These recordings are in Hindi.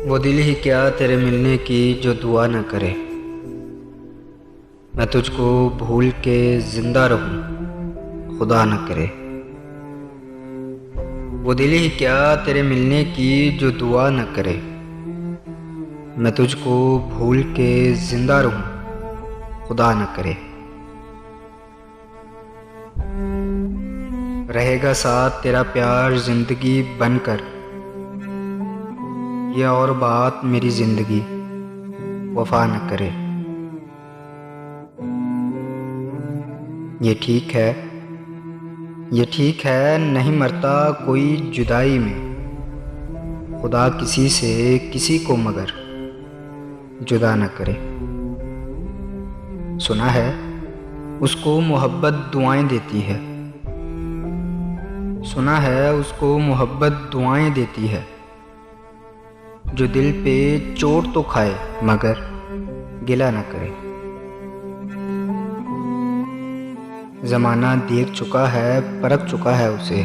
वो दिल ही क्या तेरे मिलने की जो दुआ न करे। मैं तुझको भूल के जिंदा रहूं, खुदा न करे। वो दिल ही क्या तेरे मिलने की जो दुआ न करे। मैं तुझको भूल के जिंदा रहूं, खुदा न करे। रहेगा साथ तेरा प्यार जिंदगी बनकर, ये और बात मेरी जिंदगी वफा न करे। ये ठीक है, ये ठीक है, नहीं मरता कोई जुदाई में। खुदा किसी से किसी को मगर जुदा न करे। सुना है उसको मोहब्बत दुआएं देती है। सुना है उसको मोहब्बत दुआएं देती है। जो दिल पे चोट तो खाए मगर गिला न करे। ज़माना देख चुका है, परख चुका है उसे।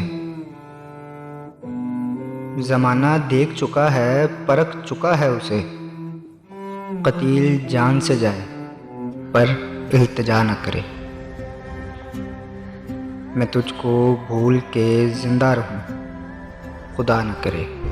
ज़माना देख चुका है, परख चुका है उसे। कतील जान से जाए पर इल्तिजा न करे। मैं तुझको भूल के जिंदा रहूं, खुदा न करे।